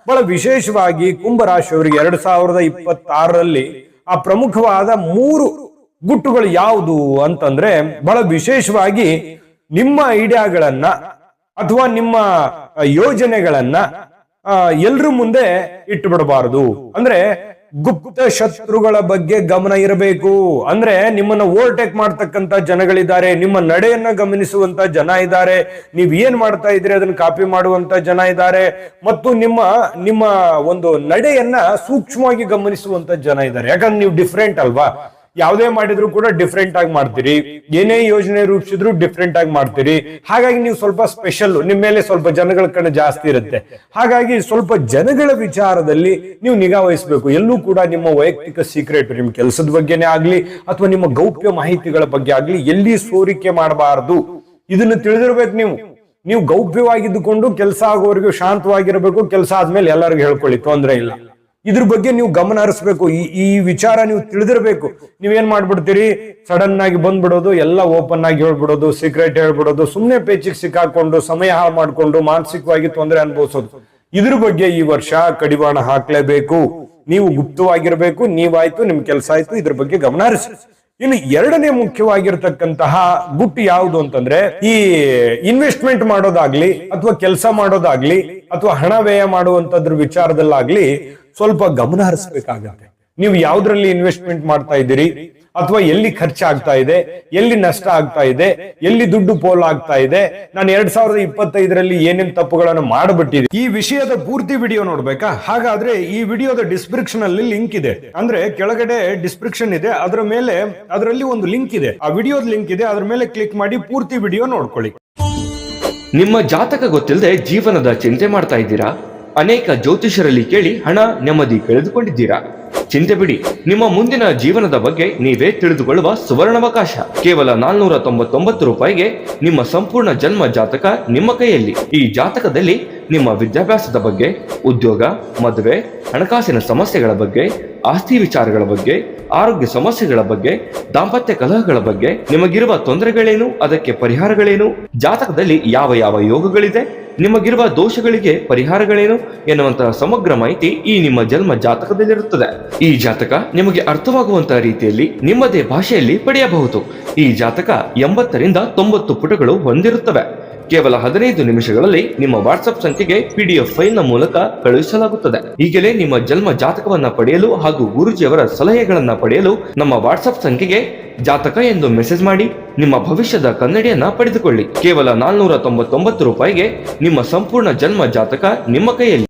ಬಹಳ ವಿಶೇಷವಾಗಿ ಕುಂಭರಾಶಿಯವರಿಗೆ 2026ರಲ್ಲಿ ಆ ಪ್ರಮುಖವಾದ 3 ಗುಟ್ಟುಗಳು ಯಾವುದು ಅಂತಂದ್ರೆ, ಬಹಳ ವಿಶೇಷವಾಗಿ ನಿಮ್ಮ ಐಡಿಯಾಗಳನ್ನ ಅಥವಾ ನಿಮ್ಮ ಯೋಜನೆಗಳನ್ನ ಎಲ್ರ ಮುಂದೆ ಇಟ್ಟು ಬಿಡಬಾರದು. ಅಂದ್ರೆ ಗುಪ್ತ ಶತ್ರುಗಳ ಬಗ್ಗೆ ಗಮನ ಇರಬೇಕು. ಅಂದ್ರೆ ನಿಮ್ಮನ್ನ ಓವರ್ಟೇಕ್ ಮಾಡ್ತಕ್ಕಂತ ಜನಗಳಿದ್ದಾರೆ, ನಿಮ್ಮ ನಡೆಯನ್ನ ಗಮನಿಸುವಂತ ಜನ ಇದ್ದಾರೆ, ನೀವ್ ಏನ್ ಮಾಡ್ತಾ ಇದ್ರಿ ಅದನ್ನ ಕಾಪಿ ಮಾಡುವಂತ ಜನ ಇದ್ದಾರೆ, ಮತ್ತು ನಿಮ್ಮ ಒಂದು ನಡೆಯನ್ನ ಸೂಕ್ಷ್ಮವಾಗಿ ಗಮನಿಸುವಂತ ಜನ ಇದ್ದಾರೆ. ಯಾಕಂದ್ರೆ ನೀವು ಡಿಫ್ರೆಂಟ್ ಅಲ್ವಾ, ಯಾವುದೇ ಮಾಡಿದ್ರು ಕೂಡ ಡಿಫ್ರೆಂಟ್ ಆಗಿ ಮಾಡ್ತೀರಿ, ಏನೇ ಯೋಜನೆ ರೂಪಿಸಿದ್ರು ಡಿಫ್ರೆಂಟ್ ಆಗಿ ಮಾಡ್ತೀರಿ. ಹಾಗಾಗಿ ನೀವು ಸ್ವಲ್ಪ ಸ್ಪೆಷಲ್, ನಿಮ್ಮ ಮೇಲೆ ಸ್ವಲ್ಪ ಜನಗಳ ಕಡೆ ಜಾಸ್ತಿ ಇರುತ್ತೆ. ಹಾಗಾಗಿ ಸ್ವಲ್ಪ ಜನಗಳ ವಿಚಾರದಲ್ಲಿ ನೀವು ನಿಗಾ ವಹಿಸಬೇಕು. ಎಲ್ಲೂ ಕೂಡ ನಿಮ್ಮ ವೈಯಕ್ತಿಕ ಸೀಕ್ರೆಟ್, ನಿಮ್ ಕೆಲಸದ ಬಗ್ಗೆನೇ ಆಗ್ಲಿ ಅಥವಾ ನಿಮ್ಮ ಗೌಪ್ಯ ಮಾಹಿತಿಗಳ ಬಗ್ಗೆ ಆಗ್ಲಿ ಎಲ್ಲಿ ಸೋರಿಕೆ ಮಾಡಬಾರದು. ಇದನ್ನು ತಿಳಿದಿರ್ಬೇಕು. ನೀವು ಗೌಪ್ಯವಾಗಿದ್ದುಕೊಂಡು ಕೆಲಸ ಆಗೋವರೆಗೂ ಶಾಂತವಾಗಿರ್ಬೇಕು. ಕೆಲಸ ಆದ್ಮೇಲೆ ಎಲ್ಲರಿಗೂ ಹೇಳ್ಕೊಳ್ಳಿ, ತೊಂದರೆ ಇಲ್ಲ. ಇದ್ರ ಬಗ್ಗೆ ನೀವು ಗಮನ ಹರಿಸ್ಬೇಕು. ಈ ವಿಚಾರ ನೀವು ತಿಳಿದಿರ್ಬೇಕು. ನೀವೇನ್ ಮಾಡ್ಬಿಡ್ತೀರಿ, ಸಡನ್ ಆಗಿ ಬಂದ್ಬಿಡೋದು, ಎಲ್ಲ ಓಪನ್ ಆಗಿ ಹೇಳ್ಬಿಡೋದು, ಸೀಕ್ರೆಟ್ ಹೇಳ್ಬಿಡೋದು, ಸುಮ್ನೆ ಪೇಚಿಗೆ ಸಿಕ್ಕಾಕೊಂಡು ಸಮಯ ಹಾಳು ಮಾಡ್ಕೊಂಡು ಮಾನಸಿಕವಾಗಿ ತೊಂದರೆ ಅನುಭವಿಸೋದು. ಇದ್ರ ಬಗ್ಗೆ ಈ ವರ್ಷ ಕಡಿವಾಣ ಹಾಕ್ಲೇಬೇಕು. ನೀವು ಗುಪ್ತವಾಗಿರ್ಬೇಕು. ನೀವಾಯ್ತು, ನಿಮ್ ಕೆಲಸ ಆಯ್ತು, ಇದ್ರ ಬಗ್ಗೆ ಗಮನ ಹರಿಸಿ. ಇನ್ನು ಎರಡನೇ ಮುಖ್ಯವಾಗಿರ್ತಕ್ಕಂತಹ ಗುಟ್ಟು ಯಾವುದು ಅಂತಂದ್ರೆ, ಈ ಇನ್ವೆಸ್ಟ್ಮೆಂಟ್ ಮಾಡೋದಾಗ್ಲಿ ಅಥವಾ ಕೆಲಸ ಮಾಡೋದಾಗ್ಲಿ ಅಥವಾ ಹಣ ವ್ಯಯ ಮಾಡುವಂತದ್ರ ವಿಚಾರದಲ್ಲಾಗ್ಲಿ ಸ್ವಲ್ಪ ಗಮನ ಹರಿಸಬೇಕಾಗತ್ತೆ. ನೀವು ಯಾವ್ದ್ರಲ್ಲಿ ಇನ್ವೆಸ್ಟ್ಮೆಂಟ್ ಮಾಡ್ತಾ ಇದ್ದೀರಿ, ಅಥವಾ ಎಲ್ಲಿ ಖರ್ಚಾಗ್ತಾ ಇದೆ, ಎಲ್ಲಿ ನಷ್ಟ ಆಗ್ತಾ ಇದೆ, ಎಲ್ಲಿ ದುಡ್ಡು ಪೋಲ್ ಆಗ್ತಾ ಇದೆ, ನಾನು 2025ರಲ್ಲಿ ಏನೇನ್ ತಪ್ಪುಗಳನ್ನು ಮಾಡಬಿಟ್ಟಿದೆ. ಈ ವಿಷಯದ ಪೂರ್ತಿ ವಿಡಿಯೋ ನೋಡ್ಬೇಕಾ? ಹಾಗಾದ್ರೆ ಈ ವಿಡಿಯೋದ ಡಿಸ್ಕ್ರಿಪ್ಷನ್ ಅಲ್ಲಿ ಲಿಂಕ್ ಇದೆ. ಅಂದ್ರೆ ಕೆಳಗಡೆ ಡಿಸ್ಕ್ರಿಪ್ಷನ್ ಇದೆ, ಅದರಲ್ಲಿ ಒಂದು ಲಿಂಕ್ ಇದೆ, ಆ ವಿಡಿಯೋದ ಲಿಂಕ್ ಇದೆ, ಅದ್ರ ಮೇಲೆ ಕ್ಲಿಕ್ ಮಾಡಿ ಪೂರ್ತಿ ವಿಡಿಯೋ ನೋಡ್ಕೊಳ್ಳಿ. ನಿಮ್ಮ ಜಾತಕ ಗೊತ್ತಿಲ್ಲದೆ ಜೀವನದ ಚಿಂತೆ ಮಾಡ್ತಾ ಇದ್ದೀರಾ? ಅನೇಕ ಜ್ಯೋತಿಷರಲ್ಲಿ ಕೇಳಿ ಹಣ ನೆಮ್ಮದಿ ಕಳೆದುಕೊಂಡಿದ್ದೀರಾ? ಚಿಂತೆ ಬಿಡಿ, ನಿಮ್ಮ ಮುಂದಿನ ಜೀವನದ ಬಗ್ಗೆ ನೀವೇ ತಿಳಿದುಕೊಳ್ಳುವ ಸುವರ್ಣಾವಕಾಶ. ಕೇವಲ 499 ರೂಪಾಯಿಗೆ ನಿಮ್ಮ ಸಂಪೂರ್ಣ ಜನ್ಮ ಜಾತಕ ನಿಮ್ಮ ಕೈಯಲ್ಲಿ. ಈ ಜಾತಕದಲ್ಲಿ ನಿಮ್ಮ ವಿದ್ಯಾಭ್ಯಾಸದ ಬಗ್ಗೆ, ಉದ್ಯೋಗ, ಮದುವೆ, ಹಣಕಾಸಿನ ಸಮಸ್ಯೆಗಳ ಬಗ್ಗೆ, ಆಸ್ತಿ ವಿಚಾರಗಳ ಬಗ್ಗೆ, ಆರೋಗ್ಯ ಸಮಸ್ಯೆಗಳ ಬಗ್ಗೆ, ದಾಂಪತ್ಯ ಕಲಹಗಳ ಬಗ್ಗೆ, ನಿಮಗಿರುವ ತೊಂದರೆಗಳೇನು, ಅದಕ್ಕೆ ಪರಿಹಾರಗಳೇನು, ಜಾತಕದಲ್ಲಿ ಯಾವ ಯಾವ ಯೋಗಗಳಿದೆ, ನಿಮಗಿರುವ ದೋಷಗಳಿಗೆ ಪರಿಹಾರಗಳೇನು ಎನ್ನುವಂತಹ ಸಮಗ್ರ ಮಾಹಿತಿ ಈ ನಿಮ್ಮ ಜನ್ಮ ಜಾತಕದಲ್ಲಿರುತ್ತದೆ. ಈ ಜಾತಕ ನಿಮಗೆ ಅರ್ಥವಾಗುವಂತಹ ರೀತಿಯಲ್ಲಿ ನಿಮ್ಮದೇ ಭಾಷೆಯಲ್ಲಿ ಪಡೆಯಬಹುದು. ಈ ಜಾತಕ 80ರಿಂದ 90 ಪುಟಗಳು ಹೊಂದಿರುತ್ತವೆ. ಕೇವಲ 15 ನಿಮಿಷಗಳಲ್ಲಿ ನಿಮ್ಮ ವಾಟ್ಸ್ಆಪ್ ಸಂಖ್ಯೆಗೆ PDF ಫೈಲ್ ನ ಮೂಲಕ ಕಳುಹಿಸಲಾಗುತ್ತದೆ. ಈಗಲೇ ನಿಮ್ಮ ಜನ್ಮ ಜಾತಕವನ್ನ ಪಡೆಯಲು ಹಾಗೂ ಗುರುಜಿಯವರ ಸಲಹೆಗಳನ್ನ ಪಡೆಯಲು ನಮ್ಮ ವಾಟ್ಸ್ಆಪ್ ಸಂಖ್ಯೆಗೆ ಜಾತಕ ಎಂದು ಮೆಸೇಜ್ ಮಾಡಿ ನಿಮ್ಮ ಭವಿಷ್ಯದ ಕನ್ನಡಿಯನ್ನ ಪಡೆದುಕೊಳ್ಳಿ. ಕೇವಲ 499 ರೂಪಾಯಿಗೆ ನಿಮ್ಮ ಸಂಪೂರ್ಣ ಜನ್ಮ ಜಾತಕ ನಿಮ್ಮ ಕೈಯಲ್ಲಿ.